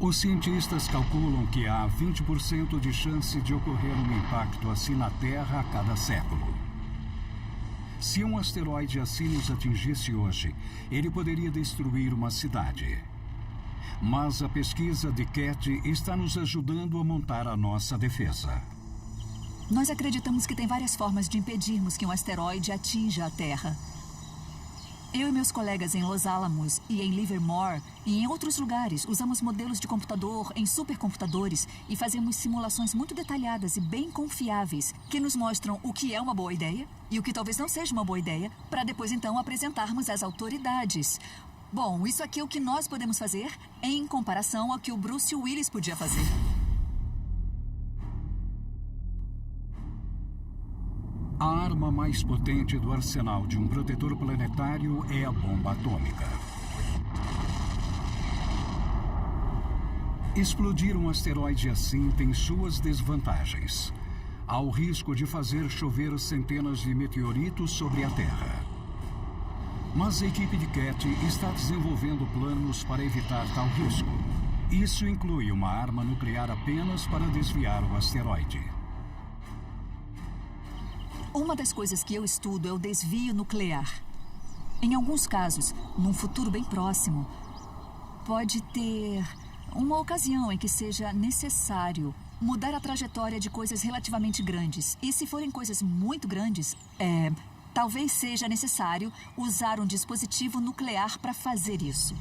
Os cientistas calculam que há 20% de chance de ocorrer um impacto assim na Terra a cada século. Se um asteroide assim nos atingisse hoje, ele poderia destruir uma cidade. Mas a pesquisa de Cat está nos ajudando a montar a nossa defesa. Nós acreditamos que tem várias formas de impedirmos que um asteroide atinja a Terra. Eu e meus colegas em Los Alamos e em Livermore e em outros lugares usamos modelos de computador em supercomputadores e fazemos simulações muito detalhadas e bem confiáveis que nos mostram o que é uma boa ideia e o que talvez não seja uma boa ideia para depois então apresentarmos às autoridades. Bom, isso aqui é o que nós podemos fazer em comparação ao que o Bruce Willis podia fazer. A arma mais potente do arsenal de um protetor planetário é a bomba atômica. Explodir um asteroide assim tem suas desvantagens. Há o risco de fazer chover centenas de meteoritos sobre a Terra. Mas a equipe de Cat está desenvolvendo planos para evitar tal risco. Isso inclui uma arma nuclear apenas para desviar o asteroide. Uma das coisas que eu estudo é o desvio nuclear. Em alguns casos, num futuro bem próximo, pode ter uma ocasião em que seja necessário mudar a trajetória de coisas relativamente grandes. E se forem coisas muito grandes, talvez seja necessário usar um dispositivo nuclear para fazer isso.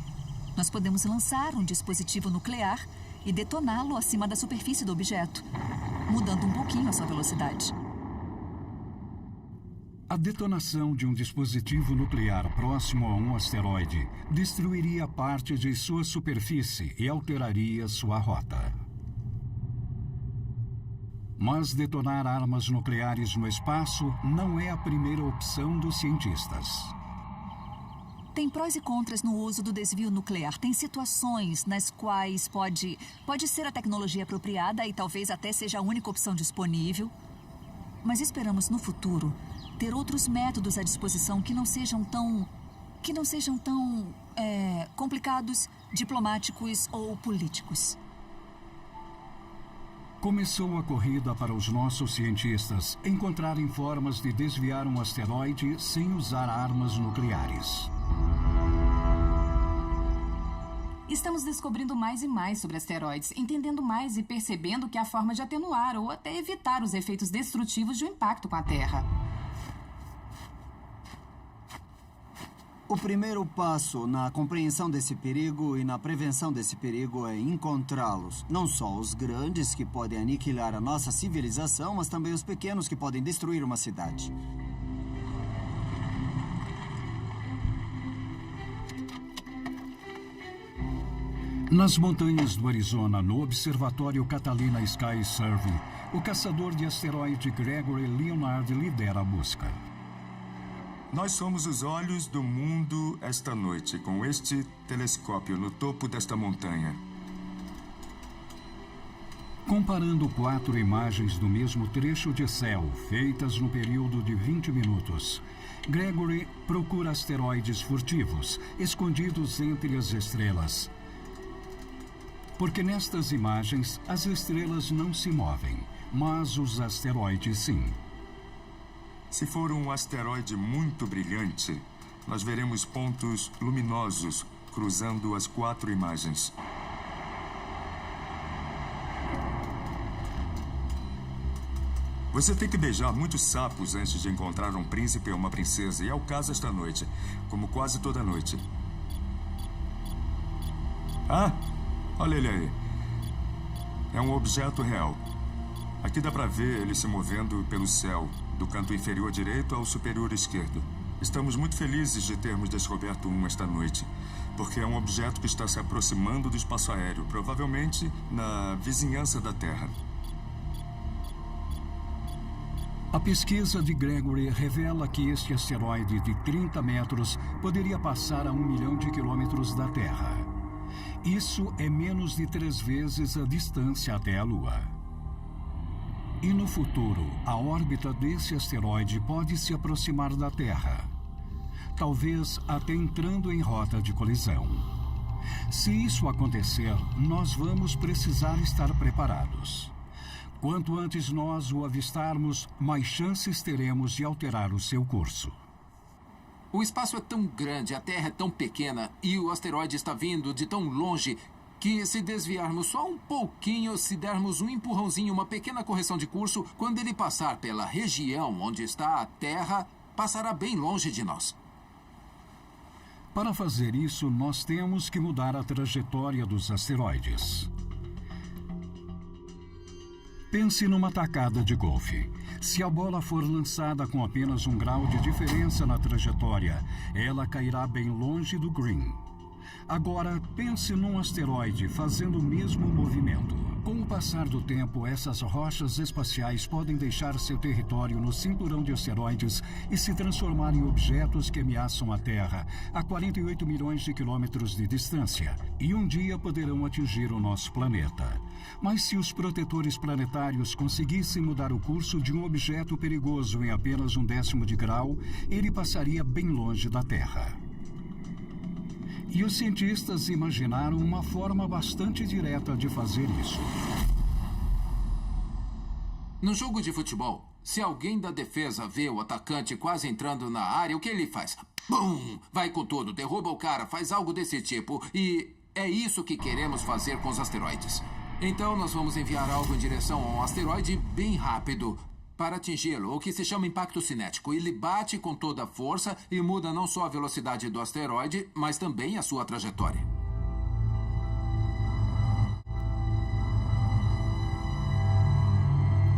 Nós podemos lançar um dispositivo nuclear e detoná-lo acima da superfície do objeto, mudando um pouquinho a sua velocidade. A detonação de um dispositivo nuclear próximo a um asteroide destruiria parte de sua superfície e alteraria sua rota. Mas detonar armas nucleares no espaço não é a primeira opção dos cientistas. Tem prós e contras no uso do desvio nuclear. Tem situações nas quais pode ser a tecnologia apropriada e talvez até seja a única opção disponível. Mas esperamos no futuro ter outros métodos à disposição que não sejam tão complicados, diplomáticos ou políticos. Começou a corrida para os nossos cientistas encontrarem formas de desviar um asteroide sem usar armas nucleares. Estamos descobrindo mais e mais sobre asteroides, entendendo mais e percebendo que há forma de atenuar ou até evitar os efeitos destrutivos de um impacto com a Terra. O primeiro passo na compreensão desse perigo e na prevenção desse perigo é encontrá-los. Não só os grandes que podem aniquilar a nossa civilização, mas também os pequenos que podem destruir uma cidade. Nas montanhas do Arizona, no Observatório Catalina Sky Survey, o caçador de asteroide Gregory Leonard lidera a busca. Nós somos os olhos do mundo esta noite, com este telescópio no topo desta montanha. Comparando 4 imagens do mesmo trecho de céu, feitas no período de 20 minutos, Gregory procura asteroides furtivos, escondidos entre as estrelas. Porque nestas imagens, as estrelas não se movem, mas os asteroides sim. Se for um asteroide muito brilhante, nós veremos pontos luminosos cruzando as 4 imagens. Você tem que beijar muitos sapos antes de encontrar um príncipe ou uma princesa, e é o caso esta noite, como quase toda noite. Ah, olha ele aí. É um objeto real. Aqui dá para ver ele se movendo pelo céu, do canto inferior direito ao superior esquerdo. Estamos muito felizes de termos descoberto um esta noite, porque é um objeto que está se aproximando do espaço aéreo, provavelmente na vizinhança da Terra. A pesquisa de Gregory revela que este asteroide de 30 metros poderia passar a 1 milhão de quilômetros da Terra. Isso é menos de 3 vezes a distância até a Lua. E no futuro, a órbita desse asteroide pode se aproximar da Terra, talvez até entrando em rota de colisão. Se isso acontecer, nós vamos precisar estar preparados. Quanto antes nós o avistarmos, mais chances teremos de alterar o seu curso. O espaço é tão grande, a Terra é tão pequena e o asteroide está vindo de tão longe que se desviarmos só um pouquinho, se dermos um empurrãozinho, uma pequena correção de curso, quando ele passar pela região onde está a Terra, passará bem longe de nós. Para fazer isso, nós temos que mudar a trajetória dos asteroides. Pense numa tacada de golfe. Se a bola for lançada com apenas 1 grau de diferença na trajetória, ela cairá bem longe do green. Agora, pense num asteroide fazendo o mesmo movimento. Com o passar do tempo, essas rochas espaciais podem deixar seu território no cinturão de asteroides e se transformar em objetos que ameaçam a Terra a 48 milhões de quilômetros de distância. E um dia poderão atingir o nosso planeta. Mas se os protetores planetários conseguissem mudar o curso de um objeto perigoso em apenas 1/10 de grau, ele passaria bem longe da Terra. E os cientistas imaginaram uma forma bastante direta de fazer isso. No jogo de futebol, se alguém da defesa vê o atacante quase entrando na área, o que ele faz? Bum! Vai com tudo, derruba o cara, faz algo desse tipo. E é isso que queremos fazer com os asteroides. Então nós vamos enviar algo em direção a um asteroide bem rápido para atingi-lo, o que se chama impacto cinético. Ele bate com toda a força e muda não só a velocidade do asteroide, mas também a sua trajetória.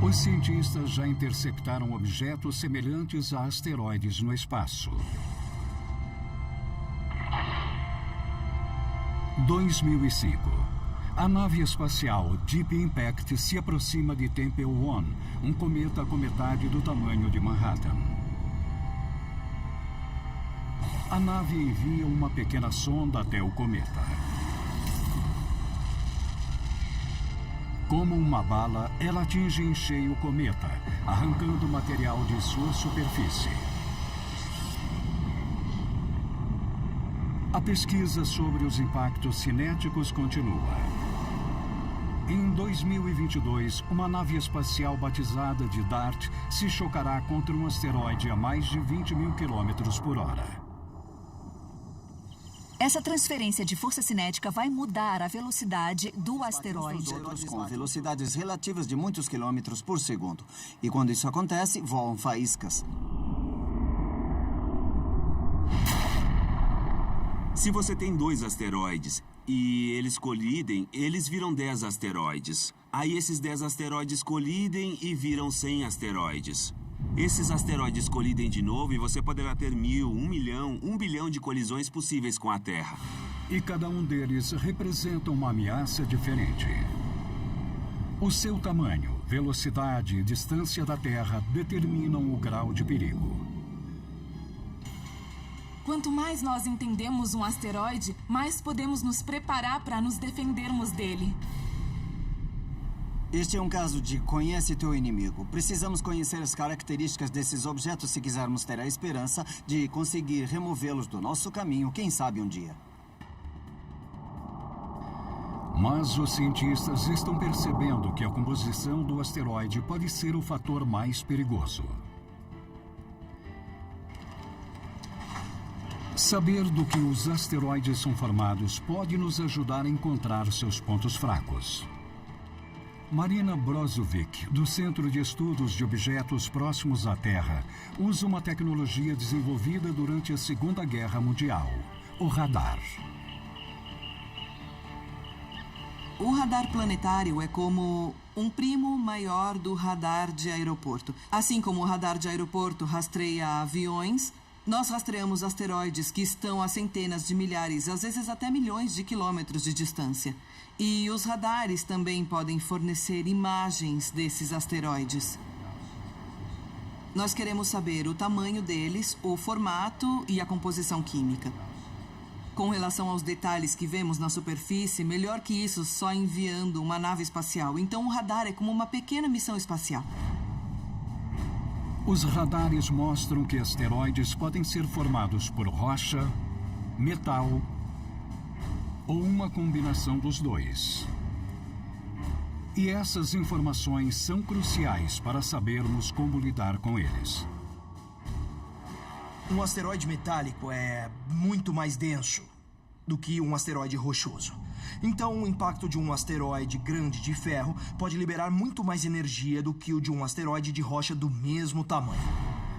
Os cientistas já interceptaram objetos semelhantes a asteroides no espaço. 2005. A nave espacial Deep Impact se aproxima de Tempel 1, um cometa com metade do tamanho de Manhattan. A nave envia uma pequena sonda até o cometa. Como uma bala, ela atinge em cheio o cometa, arrancando material de sua superfície. A pesquisa sobre os impactos cinéticos continua. Em 2022, uma nave espacial batizada de DART se chocará contra um asteroide a mais de 20 mil quilômetros por hora. Essa transferência de força cinética vai mudar a velocidade do asteroide. Com velocidades relativas de muitos quilômetros por segundo. E quando isso acontece, voam faíscas. Se você tem 2 asteroides e eles colidem, eles viram 10 asteroides. Aí esses 10 asteroides colidem e viram 100 asteroides. Esses asteroides colidem de novo e você poderá ter 1.000, 1 milhão, 1 bilhão de colisões possíveis com a Terra. E cada um deles representa uma ameaça diferente. O seu tamanho, velocidade e distância da Terra determinam o grau de perigo. Quanto mais nós entendemos um asteroide, mais podemos nos preparar para nos defendermos dele. Este é um caso de conhece teu inimigo. Precisamos conhecer as características desses objetos se quisermos ter a esperança de conseguir removê-los do nosso caminho, quem sabe um dia. Mas os cientistas estão percebendo que a composição do asteroide pode ser o fator mais perigoso. Saber do que os asteroides são formados pode nos ajudar a encontrar seus pontos fracos. Marina Brozovic, do Centro de Estudos de Objetos Próximos à Terra, usa uma tecnologia desenvolvida durante a Segunda Guerra Mundial, o radar. O radar planetário é como um primo maior do radar de aeroporto. Assim como o radar de aeroporto rastreia aviões, nós rastreamos asteroides que estão a centenas de milhares, às vezes até milhões de quilômetros de distância. E os radares também podem fornecer imagens desses asteroides. Nós queremos saber o tamanho deles, o formato e a composição química. Com relação aos detalhes que vemos na superfície, melhor que isso só enviando uma nave espacial. Então o radar é como uma pequena missão espacial. Os radares mostram que asteroides podem ser formados por rocha, metal ou uma combinação dos dois. E essas informações são cruciais para sabermos como lidar com eles. Um asteroide metálico é muito mais denso do que um asteroide rochoso. Então, o impacto de um asteroide grande de ferro pode liberar muito mais energia do que o de um asteroide de rocha do mesmo tamanho.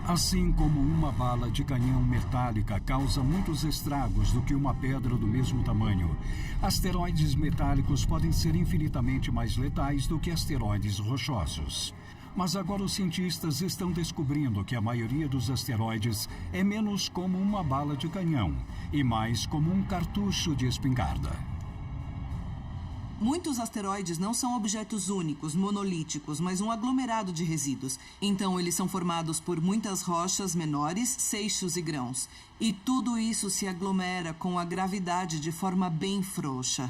Assim como uma bala de canhão metálica causa muitos estragos do que uma pedra do mesmo tamanho, asteroides metálicos podem ser infinitamente mais letais do que asteroides rochosos. Mas agora os cientistas estão descobrindo que a maioria dos asteroides é menos como uma bala de canhão e mais como um cartucho de espingarda. Muitos asteroides não são objetos únicos, monolíticos, mas um aglomerado de resíduos. Então, eles são formados por muitas rochas menores, seixos e grãos. E tudo isso se aglomera com a gravidade de forma bem frouxa.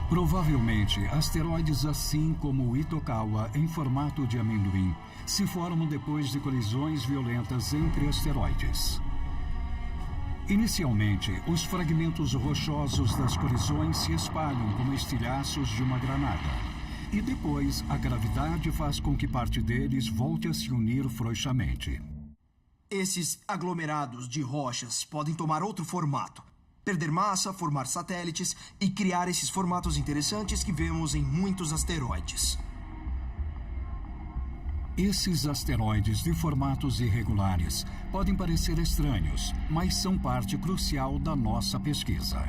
Provavelmente, asteroides assim como o Itokawa, em formato de amendoim, se formam depois de colisões violentas entre asteroides. Inicialmente, os fragmentos rochosos das colisões se espalham como estilhaços de uma granada. E depois, a gravidade faz com que parte deles volte a se unir frouxamente. Esses aglomerados de rochas podem tomar outro formato. Perder massa, formar satélites e criar esses formatos interessantes que vemos em muitos asteroides. Esses asteroides de formatos irregulares podem parecer estranhos, mas são parte crucial da nossa pesquisa.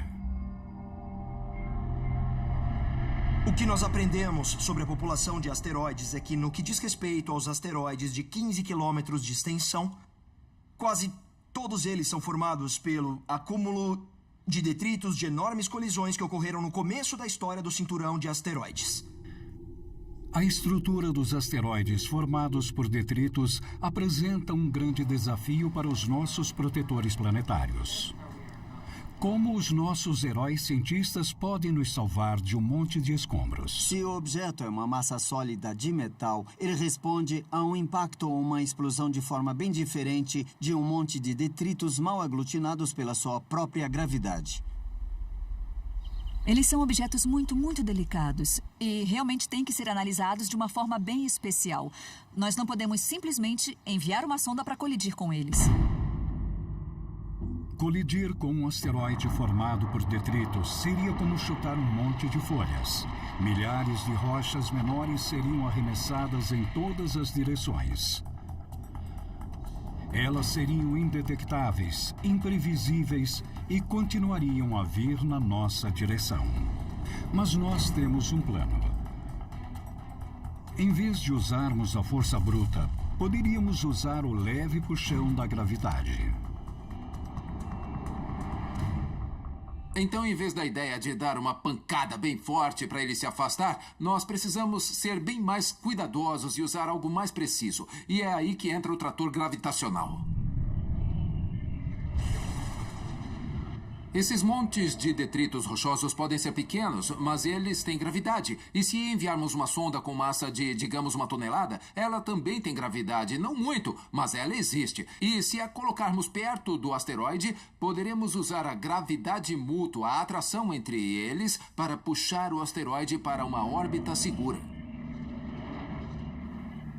O que nós aprendemos sobre a população de asteroides é que, no que diz respeito aos asteroides de 15 quilômetros de extensão, quase todos eles são formados pelo acúmulo de detritos de enormes colisões que ocorreram no começo da história do cinturão de asteroides. A estrutura dos asteroides formados por detritos apresenta um grande desafio para os nossos protetores planetários. Como os nossos heróis cientistas podem nos salvar de um monte de escombros? Se o objeto é uma massa sólida de metal, ele responde a um impacto ou uma explosão de forma bem diferente de um monte de detritos mal aglutinados pela sua própria gravidade. Eles são objetos muito, muito delicados e realmente têm que ser analisados de uma forma bem especial. Nós não podemos simplesmente enviar uma sonda para colidir com eles. Colidir com um asteroide formado por detritos seria como chutar um monte de folhas. Milhares de rochas menores seriam arremessadas em todas as direções. Elas seriam indetectáveis, imprevisíveis e continuariam a vir na nossa direção. Mas nós temos um plano. Em vez de usarmos a força bruta, poderíamos usar o leve puxão da gravidade. Então, em vez da ideia de dar uma pancada bem forte para ele se afastar, nós precisamos ser bem mais cuidadosos e usar algo mais preciso. E é aí que entra o trator gravitacional. Esses montes de detritos rochosos podem ser pequenos, mas eles têm gravidade. E se enviarmos uma sonda com massa de, digamos, 1 tonelada, ela também tem gravidade. Não muito, mas ela existe. E se a colocarmos perto do asteroide, poderemos usar a gravidade mútua, a atração entre eles, para puxar o asteroide para uma órbita segura.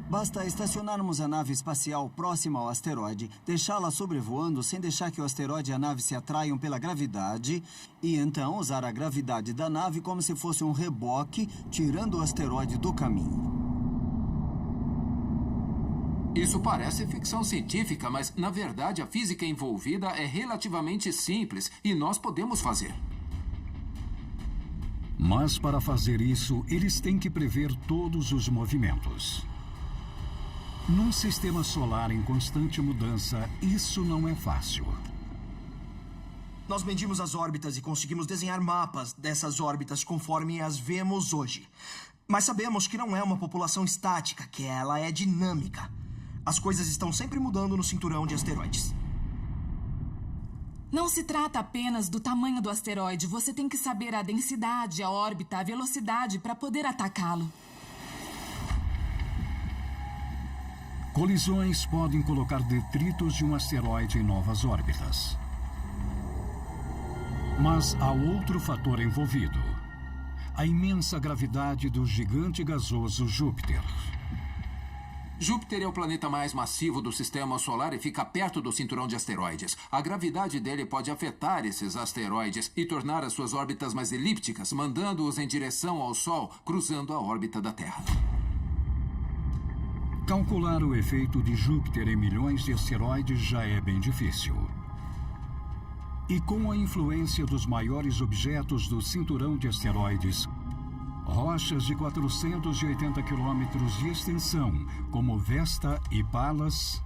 Basta estacionarmos a nave espacial próxima ao asteroide, deixá-la sobrevoando sem deixar que o asteroide e a nave se atraiam pela gravidade, e então usar a gravidade da nave como se fosse um reboque, tirando o asteroide do caminho. Isso parece ficção científica, mas, na verdade, a física envolvida é relativamente simples e nós podemos fazer. Mas, para fazer isso, eles têm que prever todos os movimentos. Num sistema solar em constante mudança, isso não é fácil. Nós medimos as órbitas e conseguimos desenhar mapas dessas órbitas conforme as vemos hoje. Mas sabemos que não é uma população estática, que ela é dinâmica. As coisas estão sempre mudando no cinturão de asteroides. Não se trata apenas do tamanho do asteroide. Você tem que saber a densidade, a órbita, a velocidade para poder atacá-lo. Colisões podem colocar detritos de um asteroide em novas órbitas. Mas há outro fator envolvido: a imensa gravidade do gigante gasoso Júpiter. Júpiter é o planeta mais massivo do sistema solar e fica perto do cinturão de asteroides. A gravidade dele pode afetar esses asteroides e tornar as suas órbitas mais elípticas, mandando-os em direção ao Sol, cruzando a órbita da Terra. Calcular o efeito de Júpiter em milhões de asteroides já é bem difícil. E com a influência dos maiores objetos do cinturão de asteroides, rochas de 480 quilômetros de extensão, como Vesta e Pallas,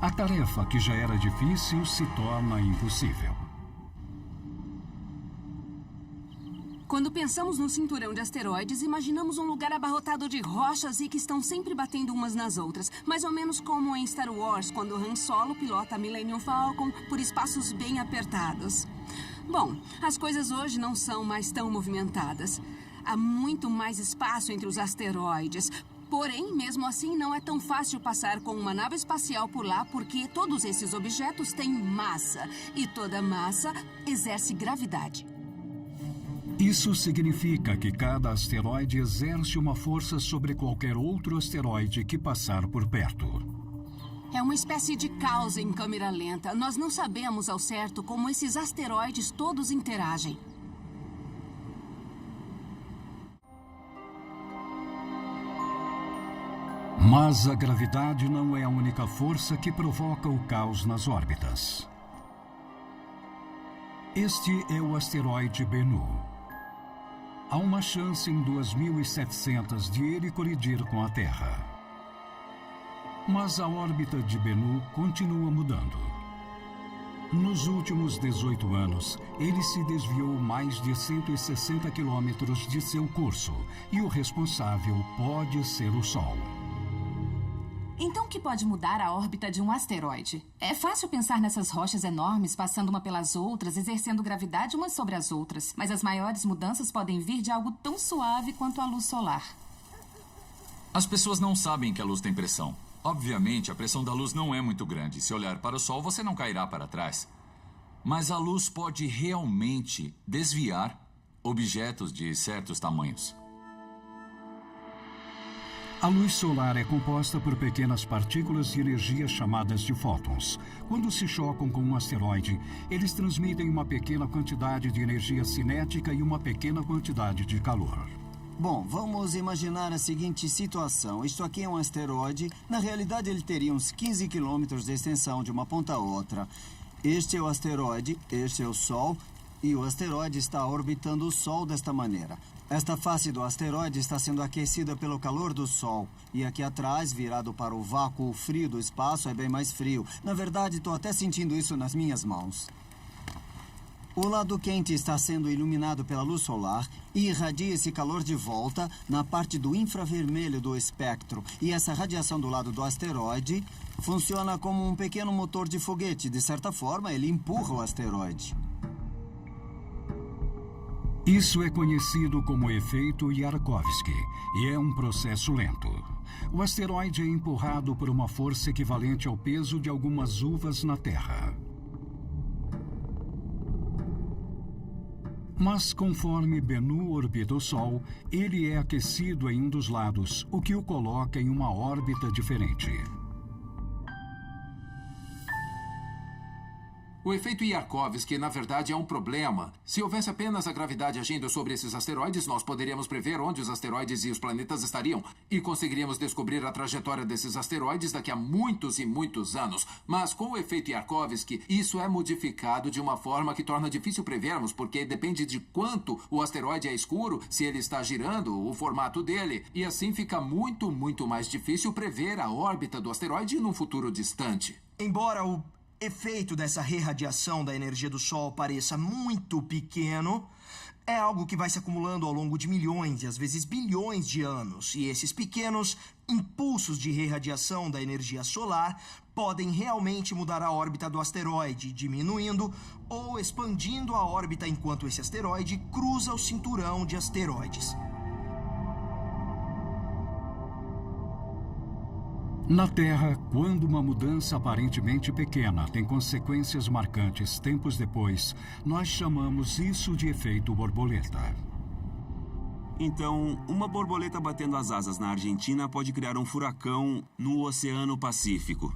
a tarefa que já era difícil se torna impossível. Quando pensamos no cinturão de asteroides, imaginamos um lugar abarrotado de rochas e que estão sempre batendo umas nas outras. Mais ou menos como em Star Wars, quando Han Solo pilota a Millennium Falcon por espaços bem apertados. Bom, as coisas hoje não são mais tão movimentadas. Há muito mais espaço entre os asteroides. Porém, mesmo assim, não é tão fácil passar com uma nave espacial por lá porque todos esses objetos têm massa. E toda massa exerce gravidade. Isso significa que cada asteroide exerce uma força sobre qualquer outro asteroide que passar por perto. É uma espécie de caos em câmera lenta. Nós não sabemos ao certo como esses asteroides todos interagem. Mas a gravidade não é a única força que provoca o caos nas órbitas. Este é o asteroide Bennu. Há uma chance em 2.700 de ele colidir com a Terra. Mas a órbita de Bennu continua mudando. Nos últimos 18 anos, ele se desviou mais de 160 quilômetros de seu curso, e o responsável pode ser o Sol. Então, o que pode mudar a órbita de um asteroide? É fácil pensar nessas rochas enormes passando uma pelas outras, exercendo gravidade umas sobre as outras. Mas as maiores mudanças podem vir de algo tão suave quanto a luz solar. As pessoas não sabem que a luz tem pressão. Obviamente, a pressão da luz não é muito grande. Se olhar para o Sol, você não cairá para trás. Mas a luz pode realmente desviar objetos de certos tamanhos. A luz solar é composta por pequenas partículas de energia chamadas de fótons. Quando se chocam com um asteroide, eles transmitem uma pequena quantidade de energia cinética e uma pequena quantidade de calor. Bom, vamos imaginar a seguinte situação. Isto aqui é um asteroide. Na realidade, ele teria uns 15 quilômetros de extensão de uma ponta a outra. Este é o asteroide, este é o Sol, e o asteroide está orbitando o Sol desta maneira. Esta face do asteroide está sendo aquecida pelo calor do Sol. E aqui atrás, virado para o vácuo frio do espaço, é bem mais frio. Na verdade, estou até sentindo isso nas minhas mãos. O lado quente está sendo iluminado pela luz solar e irradia esse calor de volta na parte do infravermelho do espectro. E essa radiação do lado do asteroide funciona como um pequeno motor de foguete. De certa forma, ele empurra o asteroide. Isso é conhecido como efeito Yarkovsky e é um processo lento. O asteroide é empurrado por uma força equivalente ao peso de algumas uvas na Terra. Mas conforme Bennu orbita o Sol, ele é aquecido em um dos lados, o que o coloca em uma órbita diferente. O efeito Yarkovsky, na verdade, é um problema. Se houvesse apenas a gravidade agindo sobre esses asteroides, nós poderíamos prever onde os asteroides e os planetas estariam e conseguiríamos descobrir a trajetória desses asteroides daqui a muitos e muitos anos. Mas com o efeito Yarkovsky, isso é modificado de uma forma que torna difícil prevermos, porque depende de quanto o asteroide é escuro, se ele está girando, o formato dele. E assim fica muito, muito mais difícil prever a órbita do asteroide num futuro distante. Embora o efeito dessa reradiação da energia do Sol pareça muito pequeno, é algo que vai se acumulando ao longo de milhões e às vezes bilhões de anos. E esses pequenos impulsos de reradiação da energia solar podem realmente mudar a órbita do asteroide, diminuindo ou expandindo a órbita enquanto esse asteroide cruza o cinturão de asteroides. Na Terra, quando uma mudança aparentemente pequena tem consequências marcantes tempos depois, nós chamamos isso de efeito borboleta. Então, uma borboleta batendo as asas na Argentina pode criar um furacão no Oceano Pacífico.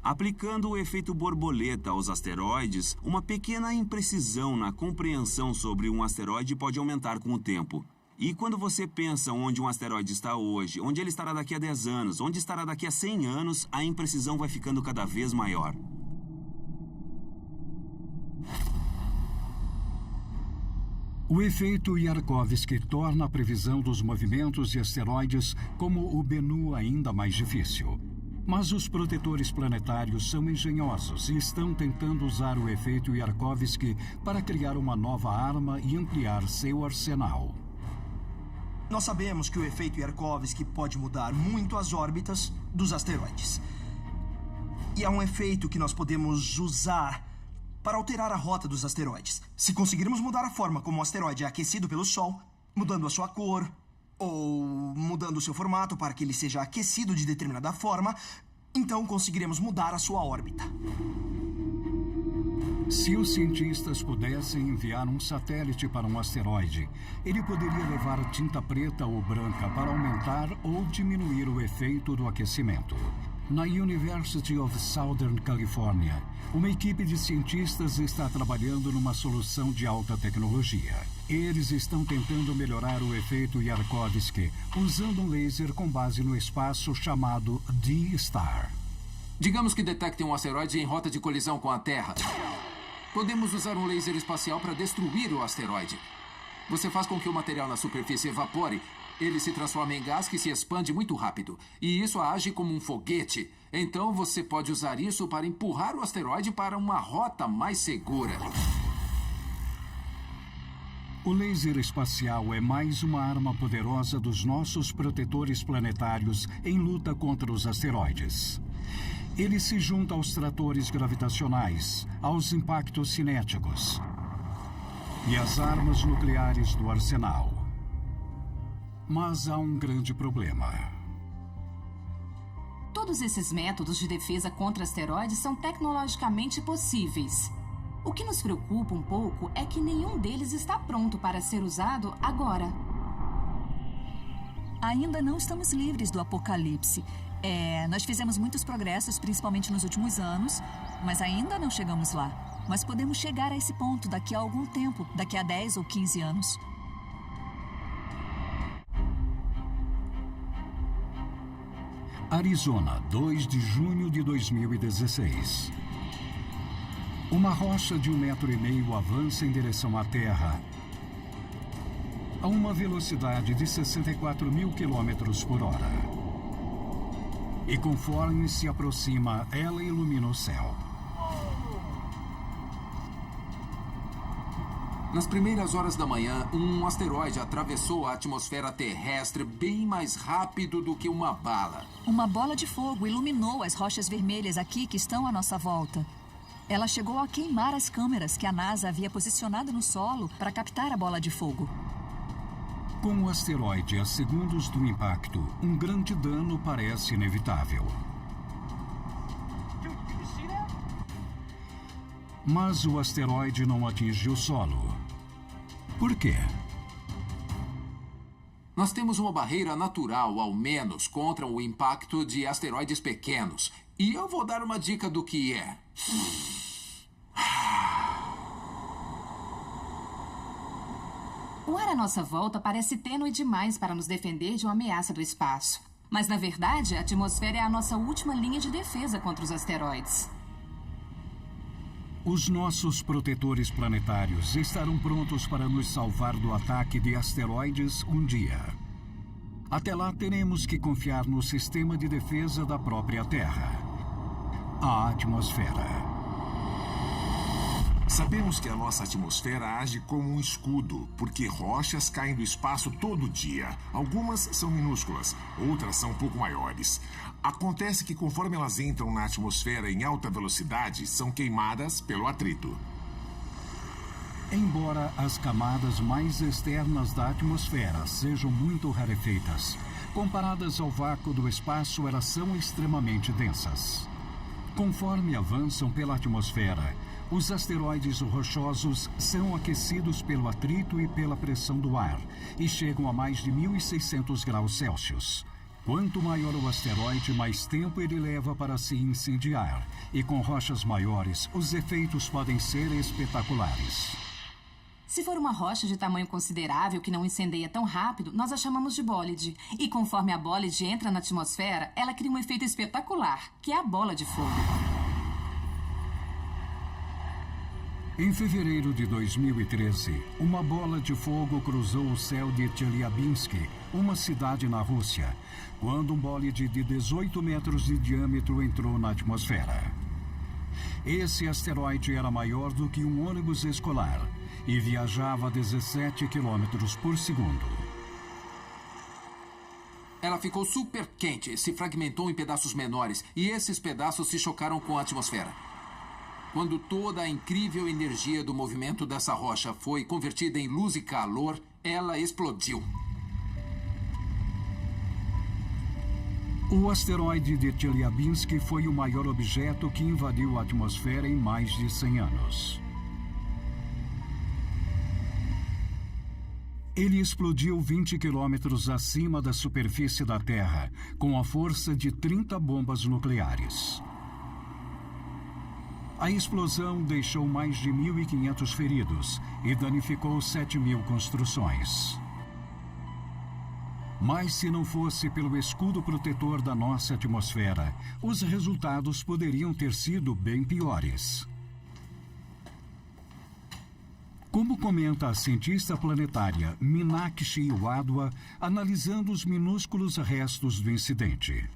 Aplicando o efeito borboleta aos asteroides, uma pequena imprecisão na compreensão sobre um asteroide pode aumentar com o tempo. E quando você pensa onde um asteroide está hoje, onde ele estará daqui a 10 anos, onde estará daqui a 100 anos, a imprecisão vai ficando cada vez maior. O efeito Yarkovsky torna a previsão dos movimentos de asteroides como o Bennu ainda mais difícil. Mas os protetores planetários são engenhosos e estão tentando usar o efeito Yarkovsky para criar uma nova arma e ampliar seu arsenal. Nós sabemos que o efeito Yarkovsky pode mudar muito as órbitas dos asteroides. E é um efeito que nós podemos usar para alterar a rota dos asteroides. Se conseguirmos mudar a forma como o asteroide é aquecido pelo Sol, mudando a sua cor, ou mudando o seu formato para que ele seja aquecido de determinada forma, então conseguiremos mudar a sua órbita. Se os cientistas pudessem enviar um satélite para um asteroide, ele poderia levar tinta preta ou branca para aumentar ou diminuir o efeito do aquecimento. Na University of Southern California, uma equipe de cientistas está trabalhando numa solução de alta tecnologia. Eles estão tentando melhorar o efeito Yarkovsky usando um laser com base no espaço chamado D-Star. Digamos que detectem um asteroide em rota de colisão com a Terra. Podemos usar um laser espacial para destruir o asteroide. Você faz com que o material na superfície evapore. Ele se transforma em gás que se expande muito rápido. E isso age como um foguete. Então você pode usar isso para empurrar o asteroide para uma rota mais segura. O laser espacial é mais uma arma poderosa dos nossos protetores planetários em luta contra os asteroides. Ele se junta aos tratores gravitacionais, aos impactos cinéticos e às armas nucleares do arsenal. Mas há um grande problema. Todos esses métodos de defesa contra asteroides são tecnologicamente possíveis. O que nos preocupa um pouco é que nenhum deles está pronto para ser usado agora. Ainda não estamos livres do apocalipse. Nós fizemos muitos progressos, principalmente nos últimos anos, mas ainda não chegamos lá. Mas podemos chegar a esse ponto daqui a algum tempo, daqui a 10 ou 15 anos. Arizona, 2 de junho de 2016. Uma rocha de 1,5 metro avança em direção à Terra a uma velocidade de 64.000 quilômetros por hora. E conforme se aproxima, ela ilumina o céu. Nas primeiras horas da manhã, um asteroide atravessou a atmosfera terrestre bem mais rápido do que uma bala. Uma bola de fogo iluminou as rochas vermelhas aqui que estão à nossa volta. Ela chegou a queimar as câmeras que a NASA havia posicionado no solo para captar a bola de fogo. Com o asteroide a segundos do impacto, um grande dano parece inevitável. Mas o asteroide não atingiu o solo. Por quê? Nós temos uma barreira natural, ao menos, contra o impacto de asteroides pequenos. E eu vou dar uma dica do que é. O ar à nossa volta parece tênue demais para nos defender de uma ameaça do espaço. Mas, na verdade, a atmosfera é a nossa última linha de defesa contra os asteroides. Os nossos protetores planetários estarão prontos para nos salvar do ataque de asteroides um dia. Até lá, teremos que confiar no sistema de defesa da própria Terra, a atmosfera. Sabemos que a nossa atmosfera age como um escudo, porque rochas caem do espaço todo dia. Algumas são minúsculas, outras são um pouco maiores. Acontece que conforme elas entram na atmosfera em alta velocidade, são queimadas pelo atrito. Embora as camadas mais externas da atmosfera sejam muito rarefeitas, comparadas ao vácuo do espaço, elas são extremamente densas. Conforme avançam pela atmosfera, os asteroides rochosos são aquecidos pelo atrito e pela pressão do ar e chegam a mais de 1.600 graus Celsius. Quanto maior o asteroide, mais tempo ele leva para se incendiar. E com rochas maiores, os efeitos podem ser espetaculares. Se for uma rocha de tamanho considerável que não incendeia tão rápido, nós a chamamos de bólide. E conforme a bólide entra na atmosfera, ela cria um efeito espetacular, que é a bola de fogo. Em fevereiro de 2013, uma bola de fogo cruzou o céu de Chelyabinsk, uma cidade na Rússia, quando um bólide de 18 metros de diâmetro entrou na atmosfera. Esse asteroide era maior do que um ônibus escolar e viajava a 17 quilômetros por segundo. Ela ficou super quente, se fragmentou em pedaços menores e esses pedaços se chocaram com a atmosfera. Quando toda a incrível energia do movimento dessa rocha foi convertida em luz e calor, ela explodiu. O asteroide de Chelyabinsk foi o maior objeto que invadiu a atmosfera em mais de 100 anos. Ele explodiu 20 quilômetros acima da superfície da Terra, com a força de 30 bombas nucleares. A explosão deixou mais de 1.500 feridos e danificou 7.000 construções. Mas se não fosse pelo escudo protetor da nossa atmosfera, os resultados poderiam ter sido bem piores. Como comenta a cientista planetária Meenakshi Wadhwa, analisando os minúsculos restos do incidente.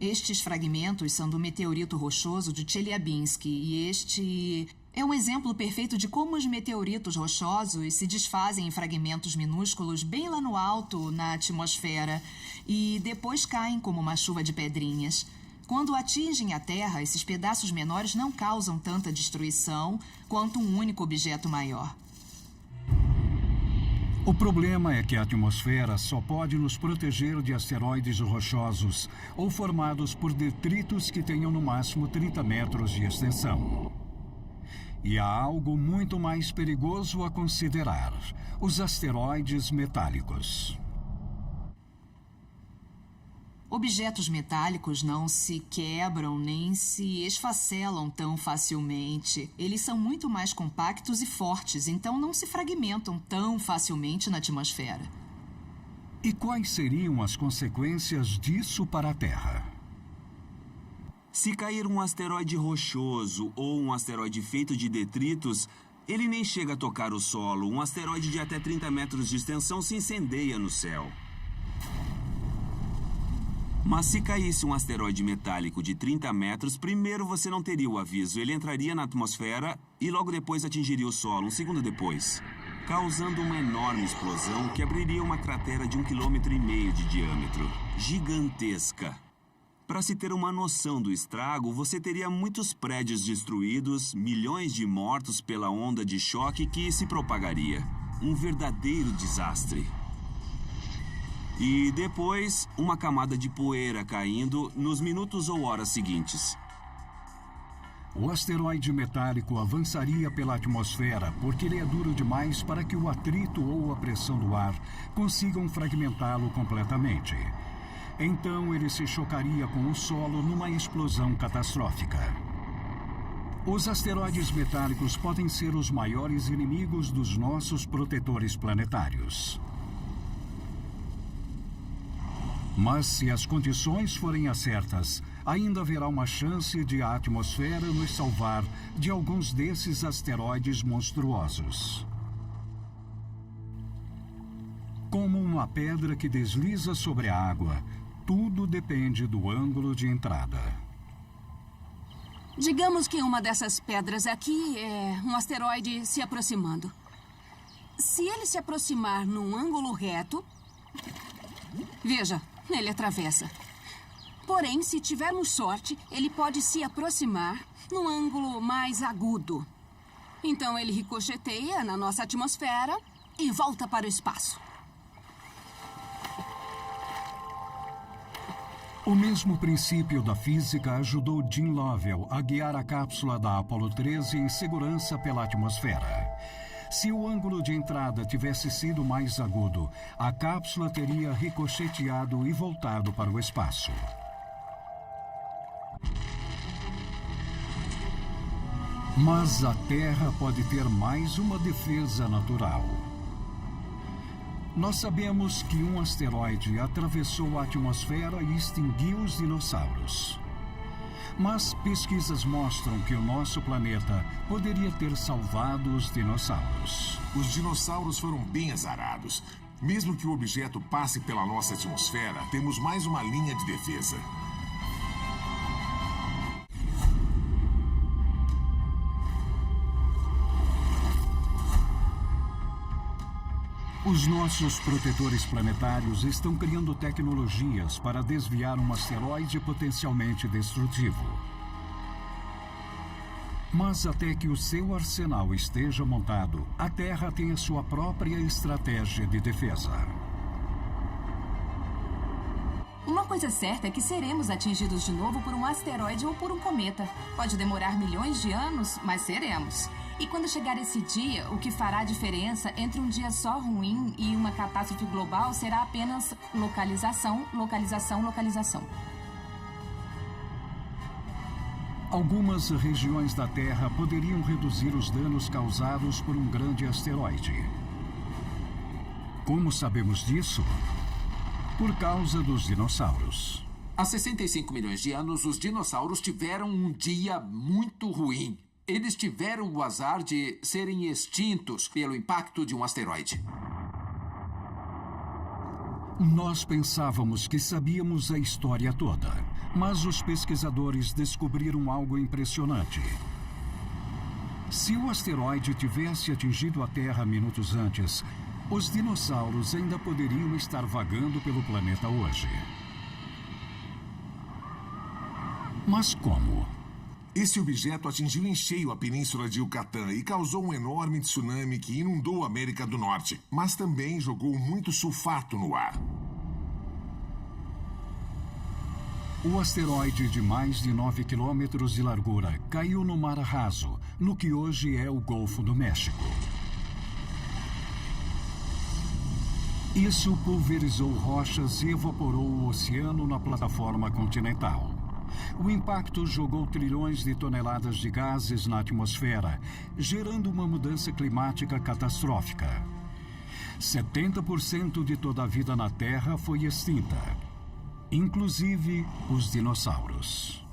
Estes fragmentos são do meteorito rochoso de Chelyabinsk e este é um exemplo perfeito de como os meteoritos rochosos se desfazem em fragmentos minúsculos bem lá no alto, na atmosfera, e depois caem como uma chuva de pedrinhas. Quando atingem a Terra, esses pedaços menores não causam tanta destruição quanto um único objeto maior. O problema é que a atmosfera só pode nos proteger de asteroides rochosos ou formados por detritos que tenham no máximo 30 metros de extensão. E há algo muito mais perigoso a considerar: os asteroides metálicos. Objetos metálicos não se quebram nem se esfacelam tão facilmente. Eles são muito mais compactos e fortes, então não se fragmentam tão facilmente na atmosfera. E quais seriam as consequências disso para a Terra? Se cair um asteroide rochoso ou um asteroide feito de detritos, ele nem chega a tocar o solo. Um asteroide de até 30 metros de extensão se incendeia no céu. Mas se caísse um asteroide metálico de 30 metros, primeiro você não teria o aviso. Ele entraria na atmosfera e logo depois atingiria o solo, um segundo depois, causando uma enorme explosão que abriria uma cratera de 1,5 km de diâmetro. Gigantesca. Para se ter uma noção do estrago, você teria muitos prédios destruídos, milhões de mortos pela onda de choque que se propagaria. Um verdadeiro desastre. E depois, uma camada de poeira caindo nos minutos ou horas seguintes. O asteroide metálico avançaria pela atmosfera porque ele é duro demais para que o atrito ou a pressão do ar consigam fragmentá-lo completamente. Então ele se chocaria com o solo numa explosão catastrófica. Os asteroides metálicos podem ser os maiores inimigos dos nossos protetores planetários. Mas se as condições forem as certas, ainda haverá uma chance de a atmosfera nos salvar de alguns desses asteroides monstruosos. Como uma pedra que desliza sobre a água, tudo depende do ângulo de entrada. Digamos que uma dessas pedras aqui é um asteroide se aproximando. Se ele se aproximar num ângulo reto, veja, ele atravessa. Porém, se tivermos sorte, ele pode se aproximar num ângulo mais agudo. Então ele ricocheteia na nossa atmosfera e volta para o espaço. O mesmo princípio da física ajudou Jim Lovell a guiar a cápsula da Apollo 13 em segurança pela atmosfera. Se o ângulo de entrada tivesse sido mais agudo, a cápsula teria ricocheteado e voltado para o espaço. Mas a Terra pode ter mais uma defesa natural. Nós sabemos que um asteroide atravessou a atmosfera e extinguiu os dinossauros. Mas pesquisas mostram que o nosso planeta poderia ter salvado os dinossauros. Os dinossauros foram bem azarados. Mesmo que o objeto passe pela nossa atmosfera, temos mais uma linha de defesa. Os nossos protetores planetários estão criando tecnologias para desviar um asteroide potencialmente destrutivo. Mas até que o seu arsenal esteja montado, a Terra tem a sua própria estratégia de defesa. Uma coisa certa é que seremos atingidos de novo por um asteroide ou por um cometa. Pode demorar milhões de anos, mas seremos. E quando chegar esse dia, o que fará a diferença entre um dia só ruim e uma catástrofe global será apenas localização, localização, localização. Algumas regiões da Terra poderiam reduzir os danos causados por um grande asteroide. Como sabemos disso? Por causa dos dinossauros. Há 65 milhões de anos, os dinossauros tiveram um dia muito ruim. Eles tiveram o azar de serem extintos pelo impacto de um asteroide. Nós pensávamos que sabíamos a história toda, mas os pesquisadores descobriram algo impressionante. Se o asteroide tivesse atingido a Terra minutos antes, os dinossauros ainda poderiam estar vagando pelo planeta hoje. Mas como? Esse objeto atingiu em cheio a península de Yucatán e causou um enorme tsunami que inundou a América do Norte, mas também jogou muito sulfato no ar. O asteroide de mais de 9 quilômetros de largura caiu no mar raso, no que hoje é o Golfo do México. Isso pulverizou rochas e evaporou o oceano na plataforma continental. O impacto jogou trilhões de toneladas de gases na atmosfera, gerando uma mudança climática catastrófica. 70% de toda a vida na Terra foi extinta, inclusive os dinossauros.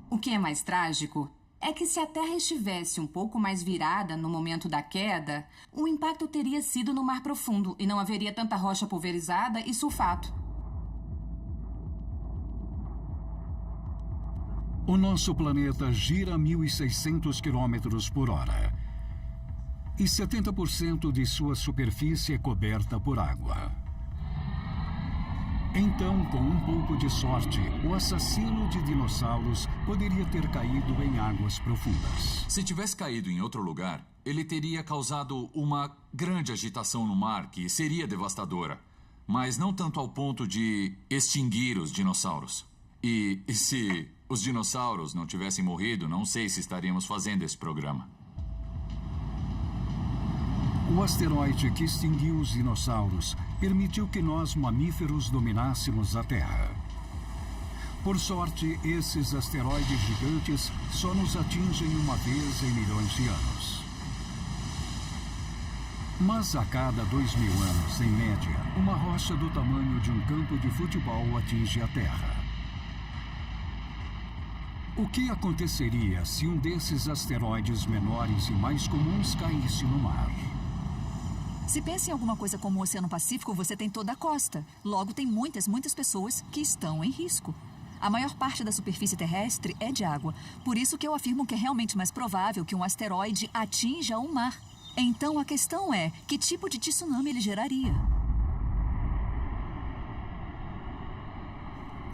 O que é mais trágico é que se a Terra estivesse um pouco mais virada no momento da queda, o impacto teria sido no mar profundo e não haveria tanta rocha pulverizada e sulfato. O nosso planeta gira a 1.600 quilômetros por hora. E 70% de sua superfície é coberta por água. Então, com um pouco de sorte, o assassino de dinossauros poderia ter caído em águas profundas. Se tivesse caído em outro lugar, ele teria causado uma grande agitação no mar que seria devastadora, mas não tanto ao ponto de extinguir os dinossauros. E se os dinossauros não tivessem morrido, não sei se estaríamos fazendo esse programa. O asteroide que extinguiu os dinossauros permitiu que nós, mamíferos, dominássemos a Terra. Por sorte, esses asteroides gigantes só nos atingem uma vez em milhões de anos. Mas a cada 2.000 anos, em média, uma rocha do tamanho de um campo de futebol atinge a Terra. O que aconteceria se um desses asteroides menores e mais comuns caísse no mar? Se pensa em alguma coisa como o Oceano Pacífico, você tem toda a costa. Logo, tem muitas pessoas que estão em risco. A maior parte da superfície terrestre é de água. Por isso que eu afirmo que é realmente mais provável que um asteroide atinja o mar. Então, a questão é, que tipo de tsunami ele geraria?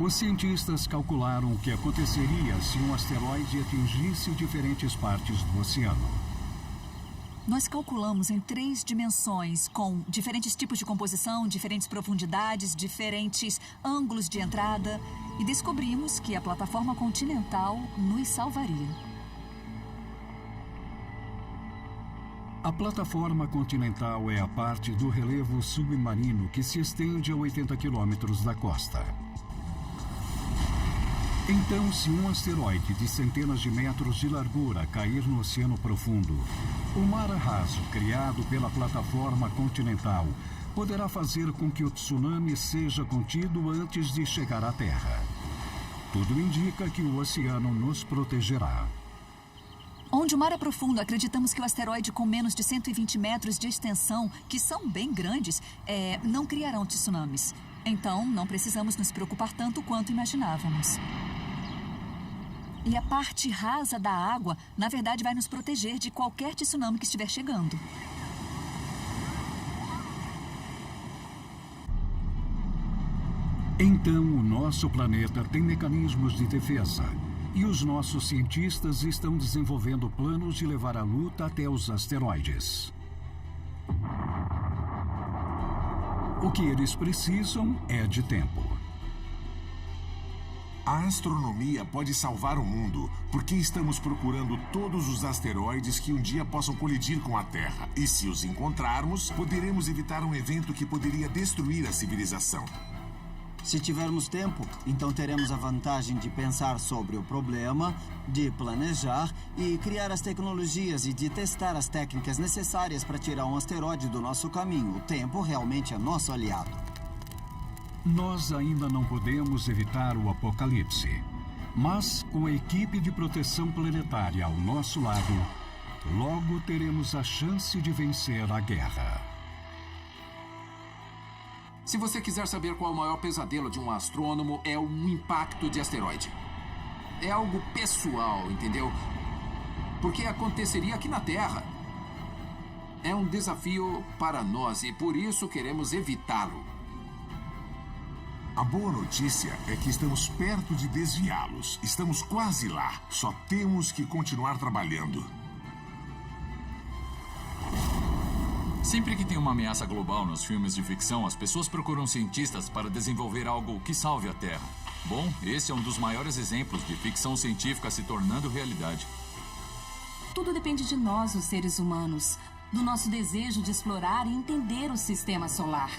Os cientistas calcularam o que aconteceria se um asteroide atingisse diferentes partes do oceano. Nós calculamos em 3 dimensões, com diferentes tipos de composição, diferentes profundidades, diferentes ângulos de entrada, e descobrimos que a plataforma continental nos salvaria. A plataforma continental é a parte do relevo submarino que se estende a 80 quilômetros da costa. Então, se um asteroide de centenas de metros de largura cair no oceano profundo, o mar raso criado pela plataforma continental poderá fazer com que o tsunami seja contido antes de chegar à Terra. Tudo indica que o oceano nos protegerá. Onde o mar é profundo, acreditamos que o asteroide com menos de 120 metros de extensão, que são bem grandes, não criarão tsunamis. Então, não precisamos nos preocupar tanto quanto imaginávamos. E a parte rasa da água, na verdade, vai nos proteger de qualquer tsunami que estiver chegando. Então, o nosso planeta tem mecanismos de defesa. E os nossos cientistas estão desenvolvendo planos de levar a luta até os asteroides. O que eles precisam é de tempo. A astronomia pode salvar o mundo, porque estamos procurando todos os asteroides que um dia possam colidir com a Terra. E se os encontrarmos, poderemos evitar um evento que poderia destruir a civilização. Se tivermos tempo, então teremos a vantagem de pensar sobre o problema, de planejar e criar as tecnologias e de testar as técnicas necessárias para tirar um asteroide do nosso caminho. O tempo realmente é nosso aliado. Nós ainda não podemos evitar o apocalipse, mas com a equipe de proteção planetária ao nosso lado, logo teremos a chance de vencer a guerra. Se você quiser saber qual é o maior pesadelo de um astrônomo, é um impacto de asteroide. É algo pessoal, entendeu? Porque aconteceria aqui na Terra. É um desafio para nós e por isso queremos evitá-lo. A boa notícia é que estamos perto de desviá-los. Estamos quase lá. Só temos que continuar trabalhando. Sempre que tem uma ameaça global nos filmes de ficção, as pessoas procuram cientistas para desenvolver algo que salve a Terra. Bom, esse é um dos maiores exemplos de ficção científica se tornando realidade. Tudo depende de nós, os seres humanos, do nosso desejo de explorar e entender o sistema solar.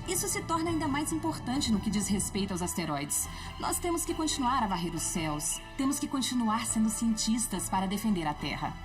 Isso se torna ainda mais importante no que diz respeito aos asteroides. Nós temos que continuar a varrer os céus. Temos que continuar sendo cientistas para defender a Terra.